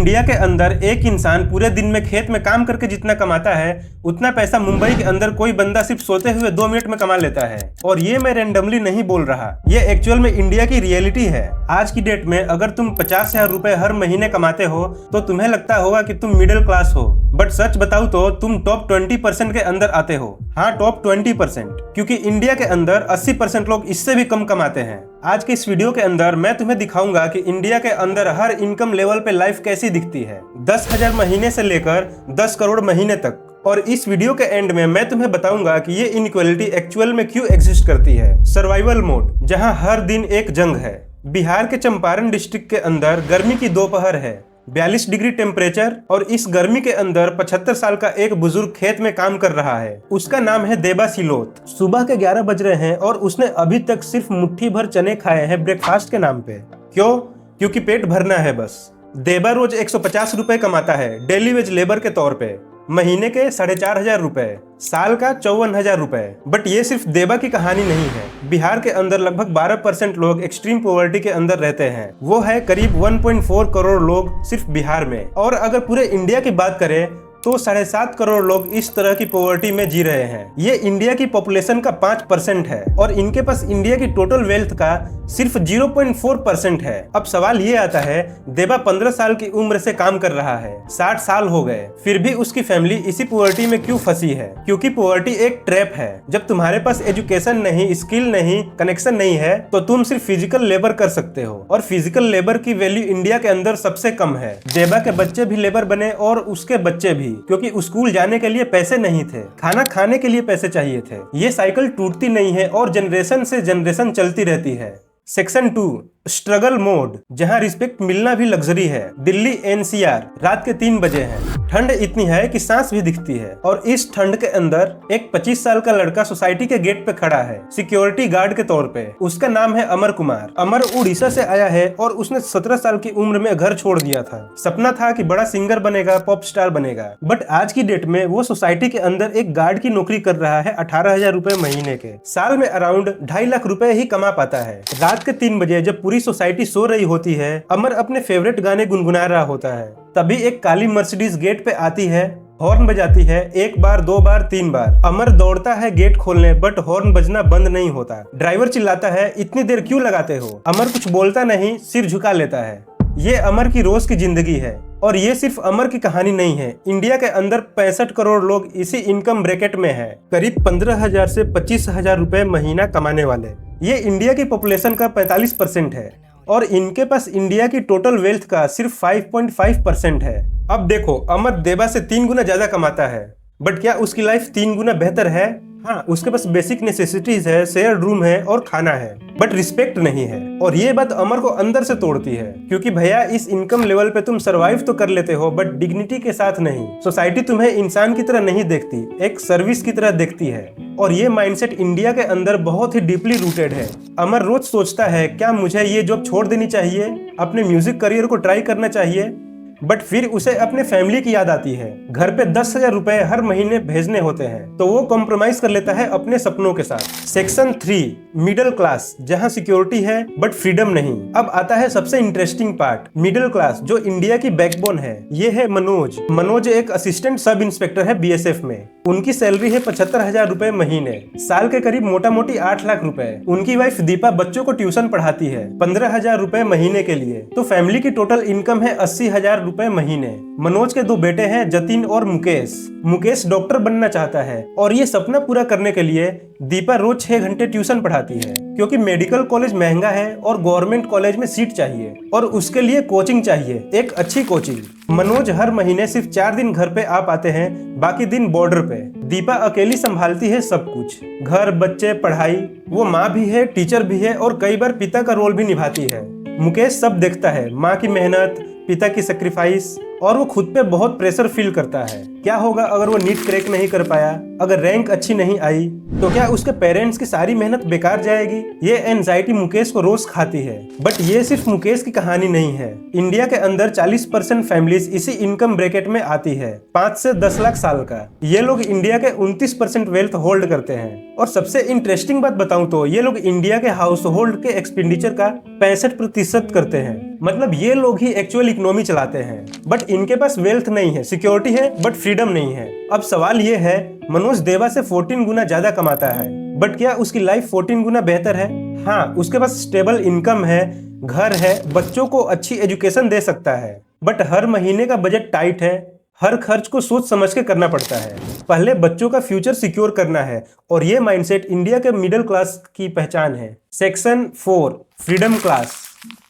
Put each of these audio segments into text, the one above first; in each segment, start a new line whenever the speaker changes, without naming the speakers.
India के अंदर एक इंसान पूरे दिन में खेत में काम करके जितना कमाता है उतना पैसा मुंबई के अंदर कोई बंदा सिर्फ सोते हुए 2 मिनट में कमा लेता है। और ये मैं रेंडमली नहीं बोल रहा, ये एक्चुअल में इंडिया की रियलिटी है। आज की डेट में अगर तुम 50,000 रुपए हर महीने कमाते हो तो तुम्हें लगता होगा कि तुम मिडिल क्लास हो, बट सच बताऊं तो तुम टॉप 20% के अंदर आते हो। हाँ, टॉप 20%, क्योंकि इंडिया के अंदर 80% लोग इससे भी कम कमाते हैं। आज के इस वीडियो के अंदर मैं तुम्हें दिखाऊंगा कि इंडिया के अंदर हर इनकम लेवल पे लाइफ कैसी दिखती है, 10,000 महीने से लेकर 10 करोड़ महीने तक। और इस वीडियो के एंड में मैं तुम्हें बताऊंगा कि ये इनइक्वालिटी एक्चुअल में क्यों एग्जिस्ट करती है। सर्वाइवल मोड, जहां हर दिन एक जंग है। बिहार के चंपारण डिस्ट्रिक्ट के अंदर गर्मी की दोपहर है, 42 डिग्री टेम्परेचर, और इस गर्मी के अंदर 75 साल का एक बुजुर्ग खेत में काम कर रहा है। उसका नाम है देबा सिलोत। सुबह के 11 बज रहे हैं और उसने अभी तक सिर्फ मुट्ठी भर चने खाए हैं ब्रेकफास्ट के नाम पे। क्यों? क्योंकि पेट भरना है बस। देबा रोज 150 रुपए कमाता है डेली वेज लेबर के तौर पे, महीने के 4,500 रुपए, साल का 54,000 रुपए। बट ये सिर्फ देबा की कहानी नहीं है। बिहार के अंदर लगभग 12% लोग एक्सट्रीम पॉवर्टी के अंदर रहते हैं। वो है करीब 1.4 करोड़ लोग सिर्फ बिहार में। और अगर पूरे इंडिया की बात करें तो 7.5 करोड़ लोग इस तरह की पॉवर्टी में जी रहे हैं। ये इंडिया की पॉपुलेशन का 5% है और इनके पास इंडिया की टोटल वेल्थ का सिर्फ 0.4% है। अब सवाल ये आता है, देबा 15 साल की उम्र से काम कर रहा है, 60 साल हो गए, फिर भी उसकी फैमिली इसी पॉवर्टी में क्यों फंसी है? क्योंकि पॉवर्टी एक ट्रैप है। जब तुम्हारे पास एजुकेशन नहीं, स्किल नहीं, कनेक्शन नहीं है तो तुम सिर्फ फिजिकल लेबर कर सकते हो, और फिजिकल लेबर की वैल्यू इंडिया के अंदर सबसे कम है। देबा के बच्चे भी लेबर बने और उसके बच्चे भी, क्योंकि स्कूल जाने के लिए पैसे नहीं थे, खाना खाने के लिए पैसे चाहिए थे। ये साइकिल टूटती नहीं है और जनरेशन से जनरेशन चलती रहती है। सेक्शन 2, स्ट्रगल मोड, जहां रिस्पेक्ट मिलना भी लग्जरी है। दिल्ली एनसीआर, रात के 3 बजे हैं, ठंड इतनी है कि सांस भी दिखती है, और इस ठंड के अंदर एक 25 साल का लड़का सोसाइटी के गेट पे खड़ा है सिक्योरिटी गार्ड के तौर पे। उसका नाम है अमर कुमार। अमर उड़ीसा से आया है और उसने 17 साल की उम्र में घर छोड़ दिया था। सपना था कि बड़ा सिंगर बनेगा, पॉप स्टार बनेगा, बट आज की डेट में वो सोसाइटी के अंदर एक गार्ड की नौकरी कर रहा है 18,000 रुपए महीने के। साल में अराउंड 2.5 लाख रुपए ही कमा पाता है। रात के 3 बजे जब पूरी सोसाइटी सो रही होती है, अमर अपने फेवरेट गाने गुनगुना रहा होता है। तभी एक काली मर्सिडीज गेट पे आती है, हॉर्न बजाती है, 1 बार 2 बार 3 बार। अमर दौड़ता है गेट खोलने, बट हॉर्न बजना बंद नहीं होता। ड्राइवर चिल्लाता है, इतनी देर क्यों लगाते हो? अमर कुछ बोलता नहीं, सिर झुका लेता है। ये अमर की रोज की जिंदगी है। और ये सिर्फ अमर की कहानी नहीं है। इंडिया के अंदर 65 करोड़ लोग इसी इनकम ब्रैकेट में हैं, करीब 15,000 से 25,000 रुपए महीना कमाने वाले। ये इंडिया की पॉपुलेशन का 45% है और इनके पास इंडिया की टोटल वेल्थ का सिर्फ 5.5% है। अब देखो, अमर देबा से 3 गुना ज्यादा कमाता है, बट क्या उसकी लाइफ 3 गुना बेहतर है? हाँ, उसके पास बेसिक नेसेसिटीज है, शेयर रूम है और खाना है, बट रिस्पेक्ट नहीं है। और ये बात अमर को अंदर से तोड़ती है, क्योंकि भैया इस इनकम लेवल पे तुम सरवाइव तो कर लेते हो, बट डिग्निटी के साथ नहीं। सोसाइटी तुम्हें इंसान की तरह नहीं देखती, एक सर्विस की तरह देखती है। और ये माइंडसेट इंडिया के अंदर बहुत ही डीपली रूटेड है। अमर रोज सोचता है, क्या मुझे ये जॉब छोड़ देनी चाहिए, अपने म्यूजिक करियर को ट्राई करना चाहिए? बट फिर उसे अपने फैमिली की याद आती है। घर पे 10,000 रुपए हर महीने भेजने होते हैं, तो वो कॉम्प्रोमाइज कर लेता है अपने सपनों के साथ। सेक्शन 3, मिडिल क्लास, जहां सिक्योरिटी है बट फ्रीडम नहीं। अब आता है सबसे इंटरेस्टिंग पार्ट, मिडिल क्लास, जो इंडिया की बैकबोन है। ये है मनोज। मनोज एक असिस्टेंट सब इंस्पेक्टर है बीएसएफ में। उनकी सैलरी है 75,000 रुपए महीने, साल के करीब मोटा मोटी 8 लाख रुपए। उनकी वाइफ दीपा बच्चों को ट्यूशन पढ़ाती है 15,000 रुपए महीने के लिए। तो फैमिली की टोटल इनकम है 80,000 रुपए महीने। मनोज के 2 बेटे हैं, जतिन और मुकेश। मुकेश डॉक्टर बनना चाहता है और ये सपना पूरा करने के लिए दीपा रोज 6 घंटे ट्यूशन पढ़ाती है, क्योंकि मेडिकल कॉलेज महंगा है और गवर्नमेंट कॉलेज में सीट चाहिए और उसके लिए कोचिंग चाहिए, एक अच्छी कोचिंग। मनोज हर महीने सिर्फ 4 दिन घर पे आ पाते हैं, बाकी दिन बॉर्डर पे। दीपा अकेली संभालती है सब कुछ, घर, बच्चे, पढ़ाई। वो माँ भी है, टीचर भी है और कई बार पिता का रोल भी निभाती है। मुकेश सब देखता है, माँ की मेहनत, पिता की सेक्रीफाइस और वो खुद पे बहुत प्रेशर फील करता है। क्या होगा अगर वो नीट क्रैक नहीं कर पाया, अगर रैंक अच्छी नहीं आई तो क्या उसके पेरेंट्स की सारी मेहनत बेकार जाएगी? ये एंजाइटी मुकेश को रोज खाती है। बट ये सिर्फ मुकेश की कहानी नहीं है। इंडिया के अंदर 40% फैमिलीज इसी इनकम ब्रैकेट में आती है, 5 से 10 लाख साल का। ये लोग इंडिया के 29% वेल्थ होल्ड करते हैं। और सबसे इंटरेस्टिंग बात बताऊं तो ये लोग इंडिया के हाउस होल्ड के एक्सपेंडिचर का 65% करते हैं। मतलब ये लोग ही एक्चुअल इकोनॉमी चलाते हैं। बट इनके पास वेल्थ नहीं है, सिक्योरिटी है बट फ्रीडम नहीं है। अब सवाल ये है, मनोज देवा से 14 गुना ज्यादा कमाता है, बट क्या उसकी लाइफ 14 गुना बेहतर है? हाँ, उसके पास स्टेबल इनकम है, घर है, बच्चों को अच्छी एजुकेशन दे सकता है। बट हर महीने का बजट टाइट है, हर खर्च को सोच समझ के करना पड़ता है। पहले बच्चों का फ्यूचर सिक्योर करना है, और ये माइंडसेट इंडिया के मिडिल क्लास की पहचान है। सेक्शन 4 फ्रीडम क्लास,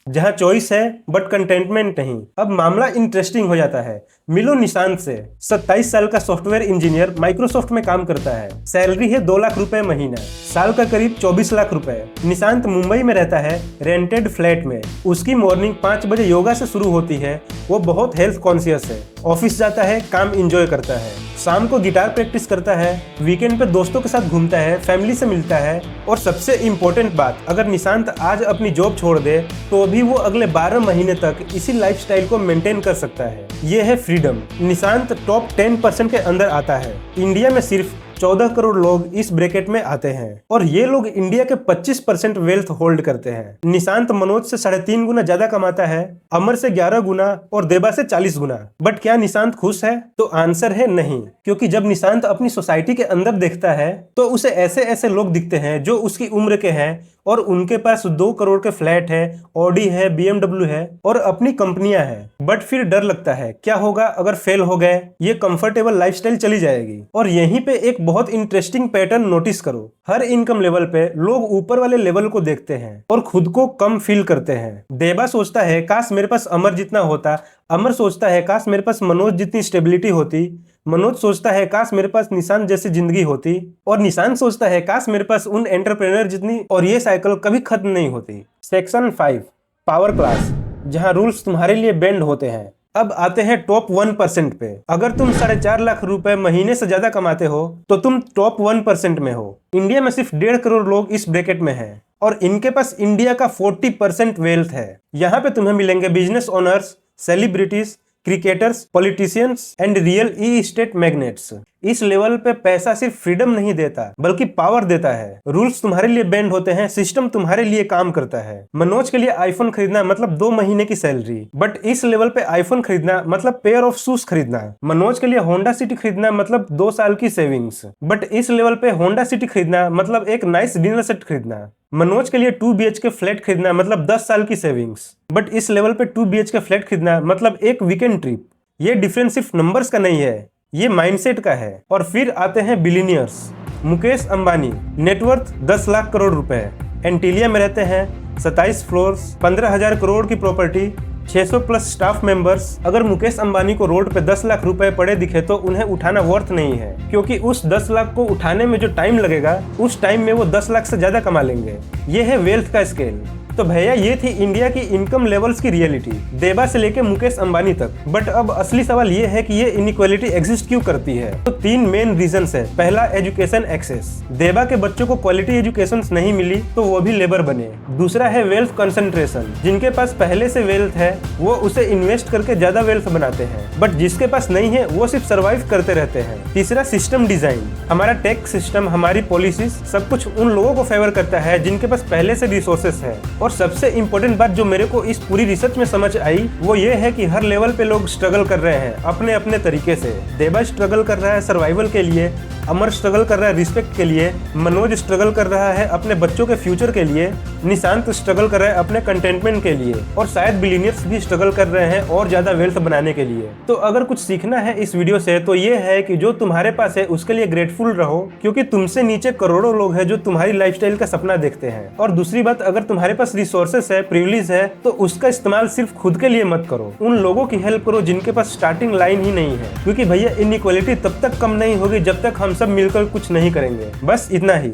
जहां चॉइस है बट कंटेंटमेंट नहीं। अब मामला इंटरेस्टिंग हो जाता है। मिलो निशांत से। 27 साल का सॉफ्टवेयर इंजीनियर माइक्रोसॉफ्ट में काम करता है। सैलरी है 2 लाख रुपए महीना, साल का करीब 24 लाख रुपए। निशांत मुंबई में रहता है, रेंटेड फ्लैट में। उसकी मॉर्निंग 5 बजे योगा से शुरू होती है। वो बहुत हेल्थ कॉन्शियस है। ऑफिस जाता है, काम एंजॉय करता है, शाम को गिटार प्रैक्टिस करता है, वीकेंड पे दोस्तों के साथ घूमता है, फैमिली से मिलता है। और सबसे इम्पोर्टेंट बात, अगर निशांत आज अपनी जॉब छोड़ दे तो भी वो अगले 12 महीने तक इसी लाइफस्टाइल को मेंटेन कर सकता है। ये है फ्रीडम। निशांत टॉप 10% के अंदर आता है। इंडिया में सिर्फ 14 करोड़ लोग इस ब्रैकेट में आते हैं, और ये लोग इंडिया के 25% वेल्थ होल्ड करते हैं। निशांत मनोज से 3.5 गुना ज्यादा कमाता है, अमर से 11 गुना और देबा से 40 गुना। बट क्या निशांत खुश है? तो आंसर है नहीं, क्योंकि जब निशांत अपनी सोसाइटी के अंदर देखता है तो उसे ऐसे ऐसे लोग दिखते हैं जो उसकी उम्र के हैं, और उनके पास 2 करोड़ के फ्लैट है, ऑडी है, BMW है और अपनी कंपनियां हैं। बट फिर डर लगता है, क्या होगा अगर फेल हो गए? ये कंफर्टेबल लाइफस्टाइल चली जाएगी। और यहीं पे एक बहुत इंटरेस्टिंग पैटर्न नोटिस करो। हर इनकम लेवल पे लोग ऊपर वाले लेवल को देखते हैं और खुद को कम फील करते हैं। देबा सोचता है काश मेरे पास अमर जितना होता, अमर सोचता है काश मेरे पास मनोज जितनी स्टेबिलिटी होती, मनोज सोचता है काश मेरे पास निशांत जैसी जिंदगी होती, और निशांत सोचता है काश मेरे पास उन एंटरप्रेन्योर जितनी, और ये साइकिल कभी खत्म नहीं होती। सेक्शन 5 पावर क्लास, जहां रूल्स तुम्हारे लिए बेंड होते हैं। अब आते हैं टॉप 1% पे। अगर तुम 4.5 लाख रुपए महीने से ज्यादा कमाते हो तो तुम टॉप 1% में हो। इंडिया में सिर्फ 1.5 करोड़ लोग इस ब्रैकेट में हैं, और इनके पास इंडिया का 40% वेल्थ है। यहाँ पे तुम्हें मिलेंगे business owners, celebrities, cricketers, politicians and real E state magnets. इस लेवल पे पैसा सिर्फ फ्रीडम नहीं देता बल्कि पावर देता है। रूल्स तुम्हारे लिए बेंड होते हैं, सिस्टम तुम्हारे लिए काम करता है। मनोज के लिए आईफोन खरीदना मतलब 2 महीने की सैलरी, बट इस लेवल पे आईफोन खरीदना मतलब पेयर ऑफ शूज खरीदना। मनोज के लिए होंडा सिटी खरीदना मतलब 2 साल की सेविंग्स, बट इस लेवल पे होंडा सिटी खरीदना मतलब एक नाइस डिनर सेट खरीदना। मनोज के लिए 2 BHK फ्लैट खरीदना मतलब 10 साल की सेविंग्स, बट इस लेवल पे 2 BHK फ्लैट खरीदना मतलब एक वीकेंड ट्रिप। ये डिफरेंस सिर्फ नंबर्स का नहीं है, ये माइंडसेट का है। और फिर आते हैं बिलियनियर्स। मुकेश अंबानी, नेटवर्थ 10 लाख करोड़ रुपए, एंटीलिया में रहते हैं, 27 फ्लोर्स, 15,000 करोड़ की प्रॉपर्टी, 600 प्लस स्टाफ मेंबर्स। अगर मुकेश अंबानी को रोड पे 10 लाख रुपए पड़े दिखे तो उन्हें उठाना वर्थ नहीं है, क्योंकि उस 10 लाख को उठाने में जो टाइम लगेगा उस टाइम में वो 10 लाख से ज्यादा कमा लेंगे। ये है वेल्थ का स्केल। तो भैया ये थी इंडिया की इनकम लेवल्स की रियलिटी, देबा से लेके मुकेश अंबानी तक। बट अब असली सवाल ये है कि ये इनइक्वालिटी एग्जिस्ट क्यों करती है? तो 3 मेन रीजंस है। पहला, एजुकेशन एक्सेस। देबा के बच्चों को क्वालिटी एजुकेशन नहीं मिली तो वो भी लेबर बने। दूसरा है वेल्थ कंसंट्रेशन। जिनके पास पहले से वेल्थ है वो उसे इन्वेस्ट करके ज्यादा वेल्थ बनाते हैं, बट जिसके पास नहीं है वो सिर्फ सर्वाइव करते रहते हैं। तीसरा, सिस्टम डिजाइन। हमारा टैक्स सिस्टम, हमारी पॉलिसीज, सब कुछ उन लोगों को फेवर करता है जिनके पास पहले से रिसोर्सेस है। और सबसे इंपॉर्टेंट बात जो मेरे को इस पूरी रिसर्च में समझ आई वो ये है कि हर लेवल पे लोग स्ट्रगल कर रहे हैं अपने अपने तरीके से। देबा स्ट्रगल कर रहा है सर्वाइवल के लिए, अमर स्ट्रगल कर रहा है रिस्पेक्ट के लिए, मनोज स्ट्रगल कर रहा है अपने बच्चों के फ्यूचर के लिए, निशांत स्ट्रगल कर रहा है अपने कंटेंटमेंट के लिए, और शायद बिलियनियर्स भी स्ट्रगल कर रहे हैं और ज्यादा वेल्थ बनाने के लिए। तो अगर कुछ सीखना है इस वीडियो से तो ये है कि जो तुम्हारे पास है उसके लिए ग्रेटफुल रहो, क्योंकि तुमसे नीचे करोड़ों लोग हैं जो तुम्हारी लाइफस्टाइल का सपना देखते हैं। और दूसरी बात, अगर तुम्हारे पास रिसोर्सेस है, प्रिविलेज है, तो उसका इस्तेमाल सिर्फ खुद के लिए मत करो, उन लोगों की हेल्प करो जिनके पास स्टार्टिंग लाइन ही नहीं है। क्योंकि भैया इनइक्वालिटी तब तक कम नहीं होगी जब तक हम सब मिलकर कुछ नहीं करेंगे। बस इतना ही।